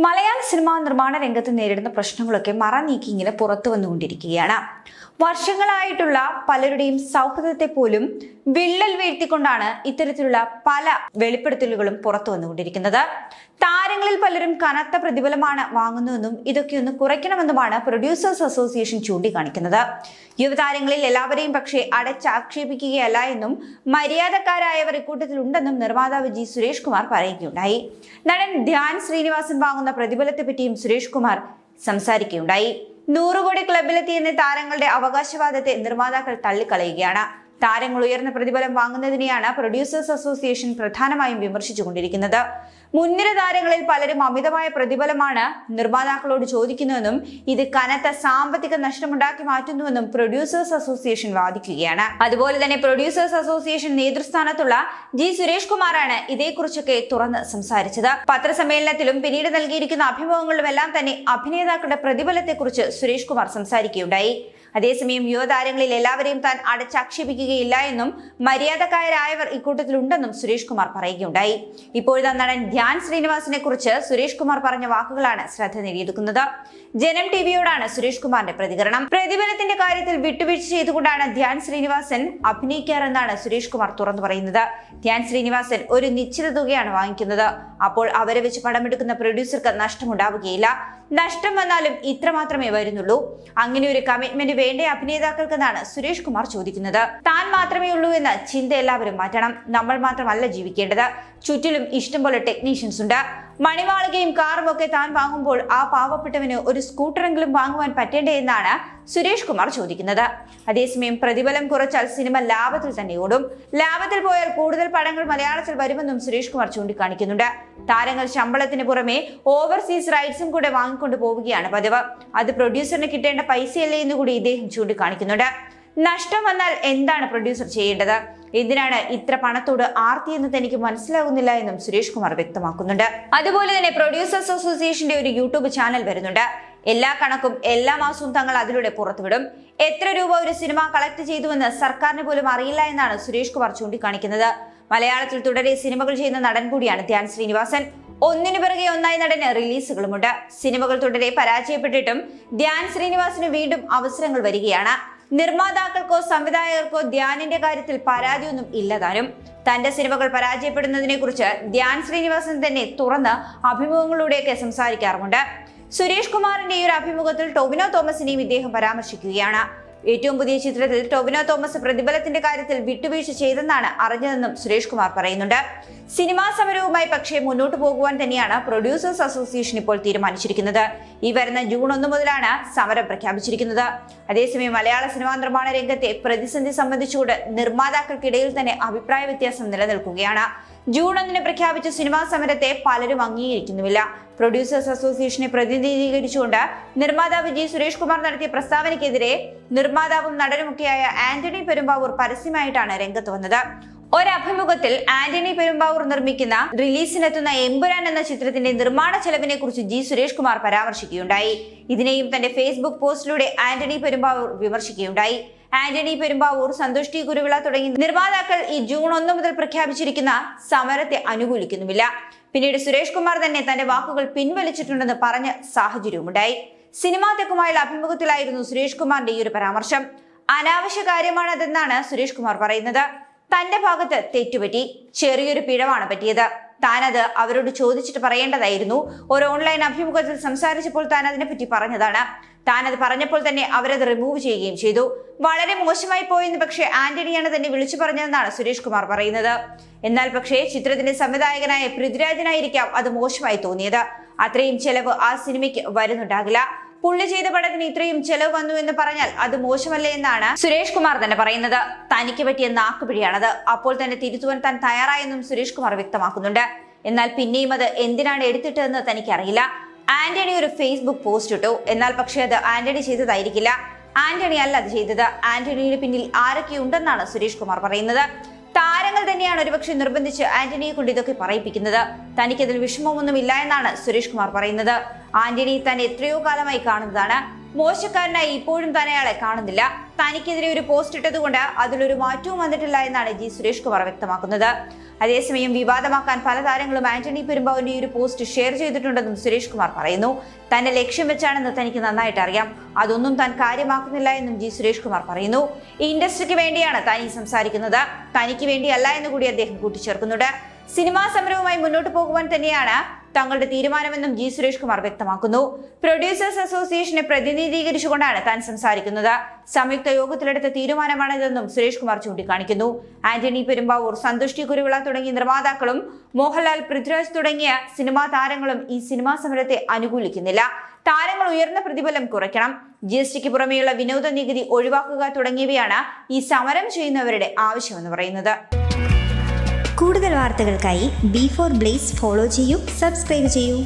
മലയാള cinema നിർമ്മാണ രംഗത്ത് നേരിടുന്ന പ്രശ്നങ്ങളൊക്കെ മറനീക്കി ഇങ്ങനെ പുറത്തു വന്നുകൊണ്ടിരിക്കുകയാണ്. വർഷങ്ങളായിട്ടുള്ള പലരുടെയും സൗഹൃദത്തെ പോലും വിള്ളൽ വീഴ്ത്തിക്കൊണ്ടാണ് ഇത്തരത്തിലുള്ള പല വെളിപ്പെടുത്തലുകളും പുറത്തു വന്നുകൊണ്ടിരിക്കുന്നത്. താരങ്ങളിൽ പലരും കനത്ത പ്രതിഫലമാണ് വാങ്ങുന്നതെന്നും ഇതൊക്കെ ഒന്ന് കുറയ്ക്കണമെന്നുമാണ് പ്രൊഡ്യൂസേഴ്സ് അസോസിയേഷൻ ചൂണ്ടിക്കാണിക്കുന്നത്. യുവതാരങ്ങളിൽ എല്ലാവരെയും പക്ഷേ അടച്ചാക്ഷേപിക്കുകയല്ല എന്നും മര്യാദക്കാരായവർ ഇക്കൂട്ടത്തിലുണ്ടെന്നും നിർമ്മാതാവ് ജി സുരേഷ് കുമാർ പറയുകയുണ്ടായി. നടൻ ധ്യാൻ ശ്രീനിവാസൻ വാങ്ങുന്ന പ്രതിഫലത്തെ പറ്റിയും സുരേഷ് കുമാർ സംസാരിക്കുകയുണ്ടായി. 100 കോടി ക്ലബിലെത്തിയെന്ന താരങ്ങളുടെ അവകാശവാദത്തെ നിർമ്മാതാക്കൾ തള്ളിക്കളയുകയാണ്. താരങ്ങൾ ഉയർന്ന പ്രതിഫലം വാങ്ങുന്നതിനെയാണ് പ്രൊഡ്യൂസേഴ്സ് അസോസിയേഷൻ പ്രധാനമായും വിമർശിച്ചുകൊണ്ടിരിക്കുന്നത്. മുൻനിര താരങ്ങളിൽ പലരും അമിതമായ പ്രതിഫലമാണ് നിർമ്മാതാക്കളോട് ചോദിക്കുന്നുവെന്നും ഇത് കനത്ത സാമ്പത്തിക നഷ്ടമുണ്ടാക്കി മാറ്റുന്നുവെന്നും പ്രൊഡ്യൂസേഴ്സ് അസോസിയേഷൻ വാദിക്കുകയാണ്. അതുപോലെ തന്നെ പ്രൊഡ്യൂസേഴ്സ് അസോസിയേഷൻ നേതൃസ്ഥാനത്തുള്ള ജി സുരേഷ് കുമാറാണ് ഇതേക്കുറിച്ചൊക്കെ തുറന്ന് സംസാരിച്ചത്. പത്രസമ്മേളനത്തിലും പിന്നീട് നൽകിയിരിക്കുന്ന അഭിമുഖങ്ങളിലുമെല്ലാം തന്നെ അഭിനേതാക്കളുടെ പ്രതിഫലത്തെക്കുറിച്ച് സുരേഷ് കുമാർ സംസാരിക്കുകയുണ്ടായി. അതേസമയം യുവതാരങ്ങളിൽ എല്ലാവരെയും താൻ അടച്ചാക്ഷേപിക്കുകയില്ല എന്നും മര്യാദക്കാരായവർ ഇക്കൂട്ടത്തിലുണ്ടെന്നും സുരേഷ് കുമാർ പറയുകയുണ്ടായി. ഇപ്പോഴത്തെ നടൻ ധ്യാൻ ശ്രീനിവാസനെ കുറിച്ച് സുരേഷ് കുമാർ പറഞ്ഞ വാക്കുകളാണ് ശ്രദ്ധ നേടിയെടുക്കുന്നത്. ജനം ടിവിയോടാണ് സുരേഷ് കുമാറിന്റെ പ്രതികരണം. പ്രതിഫലത്തിന്റെ കാര്യത്തിൽ വിട്ടുവീഴ്ച ചെയ്തുകൊണ്ടാണ് ധ്യാൻ ശ്രീനിവാസൻ അഭിനയിക്കാറെന്നാണ് സുരേഷ് കുമാർ തുറന്നു പറയുന്നത്. ധ്യാൻ ശ്രീനിവാസൻ ഒരു നിശ്ചിത തുകയാണ് വാങ്ങിക്കുന്നത്. അപ്പോൾ അവരെ വെച്ച് പടമെടുക്കുന്ന പ്രൊഡ്യൂസർക്ക് നഷ്ടമുണ്ടാവുകയില്ല. നഷ്ടം വന്നാലും ഇത്ര മാത്രമേ വരുന്നുള്ളൂ. അങ്ങനെ ഒരു കമ്മിറ്റ്മെന്റ് വേണ്ടേ അഭിനേതാക്കൾക്കെന്നാണ് സുരേഷ് കുമാർ ചോദിക്കുന്നത്. താൻ മാത്രമേ ഉള്ളൂ എന്ന ചിന്ത എല്ലാവരും മാറ്റണം. നമ്മൾ മാത്രമല്ല ജീവിക്കേണ്ടത്, ചുറ്റിലും ഇഷ്ടംപോലെ ടെക്നീഷ്യൻസ് ഉണ്ട്. മണിമാളികയും കാറും ഒക്കെ താൻ വാങ്ങുമ്പോൾ ആ പാവപ്പെട്ടവന് ഒരു സ്കൂട്ടറെങ്കിലും വാങ്ങുവാൻ പറ്റേണ്ടേ എന്നാണ് സുരേഷ് കുമാർ ചോദിക്കുന്നത്. അതേസമയം പ്രതിഫലം കുറച്ചാൽ സിനിമ ലാഭത്തിൽ തന്നെ ഓടും. ലാഭത്തിൽ പോയാൽ കൂടുതൽ പടങ്ങൾ മലയാളത്തിൽ വരുമെന്നും സുരേഷ് കുമാർ ചൂണ്ടിക്കാണിക്കുന്നുണ്ട്. താരങ്ങൾ ശമ്പളത്തിന് പുറമെ ഓവർസീസ് റൈറ്റ്സും കൂടെ വാങ്ങിക്കൊണ്ട് പോവുകയാണ് പതിവ്. അത് പ്രൊഡ്യൂസറിന് കിട്ടേണ്ട പൈസയല്ലേ എന്ന് കൂടി ഇദ്ദേഹം ചൂണ്ടിക്കാണിക്കുന്നുണ്ട്. നഷ്ടം വന്നാൽ എന്താണ് പ്രൊഡ്യൂസർ ചെയ്യേണ്ടത്? എന്തിനാണ് ഇത്ര പണത്തോട് ആർത്തിയെന്ന് തനിക്ക് മനസ്സിലാകുന്നില്ല എന്നും സുരേഷ് കുമാർ വ്യക്തമാക്കുന്നുണ്ട്. അതുപോലെ തന്നെ പ്രൊഡ്യൂസേഴ്സ് അസോസിയേഷന്റെ ഒരു യൂട്യൂബ് ചാനൽ വരുന്നുണ്ട്. എല്ലാ കണക്കും എല്ലാ മാസവും തങ്ങൾ അതിലൂടെ പുറത്തുവിടും. എത്ര രൂപ ഒരു സിനിമ കളക്ട് ചെയ്തുവെന്ന് സർക്കാരിന് പോലും അറിയില്ല എന്നാണ് സുരേഷ് കുമാർ ചൂണ്ടിക്കാണിക്കുന്നത്. മലയാളത്തിൽ തുടരെ സിനിമകൾ ചെയ്യുന്ന നടൻ കൂടിയാണ് ധ്യാൻ ശ്രീനിവാസൻ. ഒന്നിനു പിറകെ ഒന്നായി നടന് റിലീസുകളുമുണ്ട്. സിനിമകൾ തുടരെ പരാജയപ്പെട്ടിട്ടും ധ്യാൻ ശ്രീനിവാസന് വീണ്ടും അവസരങ്ങൾ വരികയാണ്. നിർമ്മാതാക്കൾക്കോ സംവിധായകർക്കോ ധ്യാനിന്റെ കാര്യത്തിൽ പരാതിയൊന്നും ഇല്ലതാനും. തന്റെ സിനിമകൾ പരാജയപ്പെടുന്നതിനെ കുറിച്ച് ധ്യാൻ ശ്രീനിവാസൻ തന്നെ തുറന്ന് അഭിമുഖങ്ങളിലൂടെയൊക്കെ സംസാരിക്കാറുമുണ്ട്. സുരേഷ് കുമാറിന്റെ ഈ ഒരു അഭിമുഖത്തിൽ ടൊവിനോ തോമസിനെയും ഇദ്ദേഹം പരാമർശിക്കുകയാണ്. ഏറ്റവും പുതിയ ചിത്രത്തിൽ ടൊവിനോ തോമസ് പ്രതിഫലത്തിന്റെ കാര്യത്തിൽ വിട്ടുവീഴ്ച ചെയ്തെന്നാണ് അറിഞ്ഞതെന്നും സുരേഷ് കുമാർ പറയുന്നുണ്ട്. സിനിമാ സമരവുമായി പക്ഷേ മുന്നോട്ട് പോകുവാൻ തന്നെയാണ് പ്രൊഡ്യൂസേഴ്സ് അസോസിയേഷൻ ഇപ്പോൾ തീരുമാനിച്ചിരിക്കുന്നത്. ഈ വരുന്ന ജൂൺ 1 മുതലാണ് സമരം പ്രഖ്യാപിച്ചിരിക്കുന്നത്. അതേസമയം മലയാള സിനിമാ നിർമ്മാണ രംഗത്തെ പ്രതിസന്ധി സംബന്ധിച്ചുകൊണ്ട് നിർമ്മാതാക്കൾക്കിടയിൽ തന്നെ അഭിപ്രായ വ്യത്യാസം നിലനിൽക്കുകയാണ്. ജൂൺ 1 പ്രഖ്യാപിച്ച സിനിമാ സമരത്തെ പലരും അംഗീകരിക്കുന്നുമില്ല. പ്രൊഡ്യൂസേഴ്സ് അസോസിയേഷനെ പ്രതിനിധീകരിച്ചുകൊണ്ട് നിർമ്മാതാവ് ജി സുരേഷ് കുമാർ നടത്തിയ പ്രസ്താവനയ്ക്കെതിരെ നിർമ്മാതാവും നടനുമൊക്കെയായ ആന്റണി പെരുമ്പാവൂർ പരസ്യമായിട്ടാണ് രംഗത്ത് വന്നത്. ഒരഭിമുഖത്തിൽ ആന്റണി പെരുമ്പാവൂർ നിർമ്മിക്കുന്ന റിലീസിനെത്തുന്ന എമ്പുരാൻ എന്ന ചിത്രത്തിന്റെ നിർമ്മാണ ചെലവിനെ കുറിച്ച് ജി സുരേഷ് കുമാർ പരാമർശിക്കുകയുണ്ടായി. ഇതിനെയും തന്റെ ഫേസ്ബുക്ക് പോസ്റ്റിലൂടെ ആന്റണി പെരുമ്പാവൂർ വിമർശിക്കുകയുണ്ടായി. ആന്റണി പെരുമ്പാവൂർ, സന്തോഷ് ടി കുരുവിള തുടങ്ങി നിർമ്മാതാക്കൾ ഈ ജൂൺ 1 മുതൽ പ്രഖ്യാപിച്ചിരിക്കുന്ന സമരത്തെ അനുകൂലിക്കുന്നുമില്ല. പിന്നീട് സുരേഷ് കുമാർ തന്നെ തന്റെ വാക്കുകൾ പിൻവലിച്ചിട്ടുണ്ടെന്ന് പറഞ്ഞ സാഹചര്യവുമുണ്ടായി. സിനിമാ തെക്കുമായുള്ള അഭിമുഖത്തിലായിരുന്നു സുരേഷ് കുമാറിന്റെ ഈ ഒരു പരാമർശം. അനാവശ്യ കാര്യമാണതെന്നാണ് സുരേഷ് കുമാർ പറയുന്നത്. തന്റെ ഭാഗത്ത് തെറ്റുപറ്റി, ചെറിയൊരു പിഴവാണ് പറ്റിയത്. താനത് അവരോട് ചോദിച്ചിട്ട് പറയേണ്ടതായിരുന്നു. ഒരു ഓൺലൈൻ അഭിമുഖത്തിൽ സംസാരിച്ചപ്പോൾ താൻ അതിനെപ്പറ്റി പറഞ്ഞതാണ്. താനത് പറഞ്ഞപ്പോൾ തന്നെ അവരത് റിമൂവ് ചെയ്യുകയും ചെയ്തു. വളരെ മോശമായി പോയെന്ന് പക്ഷേ ആന്റണിയാണ് തന്നെ വിളിച്ചു പറഞ്ഞതെന്നാണ് സുരേഷ് കുമാർ പറയുന്നത്. എന്നാൽ പക്ഷേ ചിത്രത്തിന്റെ സംവിധായകനായ പൃഥ്വിരാജിനായിരിക്കാം അത് മോശമായി തോന്നിയത്. അത്രയും ചെലവ് ആ സിനിമയ്ക്ക് വരുന്നുണ്ടാകില്ല. പുള്ളി ചെയ്ത പടത്തിന് ഇത്രയും ചെലവ് വന്നു എന്ന് പറഞ്ഞാൽ അത് മോശമല്ലേ എന്നാണ് സുരേഷ് കുമാർ തന്നെ പറയുന്നത്. തനിക്ക് പറ്റിയ നാക്കുപിടിയാണത്. അപ്പോൾ തന്നെ തിരുത്തുവാൻ താൻ തയ്യാറായെന്നും സുരേഷ് കുമാർ വ്യക്തമാക്കുന്നുണ്ട്. എന്നാൽ പിന്നെയും അത് എന്തിനാണ് എടുത്തിട്ടതെന്ന് തനിക്കറിയില്ല. ആന്റണി ഒരു ഫേസ്ബുക്ക് പോസ്റ്റ് ഇട്ടു. എന്നാൽ പക്ഷേ അത് ആന്റണി ചെയ്തതായിരിക്കില്ല. ആന്റണി അല്ല അത് ചെയ്തത്. ആന്റണിയുടെ പിന്നിൽ ആരൊക്കെ ഉണ്ടെന്നാണ് സുരേഷ് കുമാർ പറയുന്നത്. താരങ്ങൾ തന്നെയാണ് ഒരുപക്ഷെ നിർബന്ധിച്ച് ആന്റണിയെ കൊണ്ട് ഇതൊക്കെ പറയിപ്പിക്കുന്നത്. തനിക്കതിൽ വിഷമമൊന്നുമില്ല എന്നാണ് സുരേഷ് കുമാർ പറയുന്നത്. ആന്റണി തന്നെ എത്രയോ കാലമായി കാണുന്നതാണ്. മോശക്കാരനായി ഇപ്പോഴും തന്നെ അയാളെ കാണുന്നില്ല. തനിക്കെതിരെ ഒരു പോസ്റ്റ് ഇട്ടതുകൊണ്ട് അതിലൊരു മാറ്റവും വന്നിട്ടില്ല എന്നാണ് ജി സുരേഷ് കുമാർ വ്യക്തമാക്കുന്നത്. അതേസമയം വിവാദമാക്കാൻ പല താരങ്ങളും ആന്റണി പെരുമ്പാവൂരിന്റെ ഈ ഒരു പോസ്റ്റ് ഷെയർ ചെയ്തിട്ടുണ്ടെന്നും സുരേഷ് കുമാർ പറയുന്നു. തന്നെ ലക്ഷ്യം വെച്ചാണെന്ന് തനിക്ക് നന്നായിട്ട് അറിയാം, അതൊന്നും താൻ കാര്യമാക്കുന്നില്ല എന്നും ജി സുരേഷ് കുമാർ പറയുന്നു. ഈ ഇൻഡസ്ട്രിക്ക് വേണ്ടിയാണ് താൻ ഈ സംസാരിക്കുന്നത്, തനിക്ക് വേണ്ടിയല്ല എന്ന് കൂടി അദ്ദേഹം കൂട്ടിച്ചേർക്കുന്നുണ്ട്. സിനിമാ സമരവുമായി മുന്നോട്ട് പോകുവാൻ തന്നെയാണ് തങ്ങളുടെ തീരുമാനമെന്നും ജി സുരേഷ് കുമാർ വ്യക്തമാക്കുന്നു. പ്രൊഡ്യൂസേഴ്സ് അസോസിയേഷനെ പ്രതിനിധീകരിച്ചുകൊണ്ടാണ് താൻ സംസാരിക്കുന്നത്. സംയുക്ത യോഗത്തിലെടുത്ത തീരുമാനമാണിതെന്നും സുരേഷ് കുമാർ ചൂണ്ടിക്കാണിക്കുന്നു. ആന്റണി പെരുമ്പാവൂർ, സന്തുഷ്ടി കുരുവിള തുടങ്ങിയ നിർമ്മാതാക്കളും മോഹൻലാൽ, പൃഥ്വിരാജ് തുടങ്ങിയ സിനിമാ താരങ്ങളും ഈ സിനിമാ സമരത്തെ അനുകൂലിക്കുന്നില്ല. താരങ്ങൾ ഉയർന്ന പ്രതിഫലം കുറയ്ക്കണം, GSTക്ക് പുറമെയുള്ള വിനോദ നികുതി ഒഴിവാക്കുക തുടങ്ങിയവയാണ് ഈ സമരം ചെയ്യുന്നവരുടെ ആവശ്യമെന്ന് പറയുന്നത്. കൂടുതൽ വാർത്തകൾക്കായി B4 Blaze ഫോളോ ചെയ്യൂ, സബ്സ്ക്രൈബ് ചെയ്യൂ.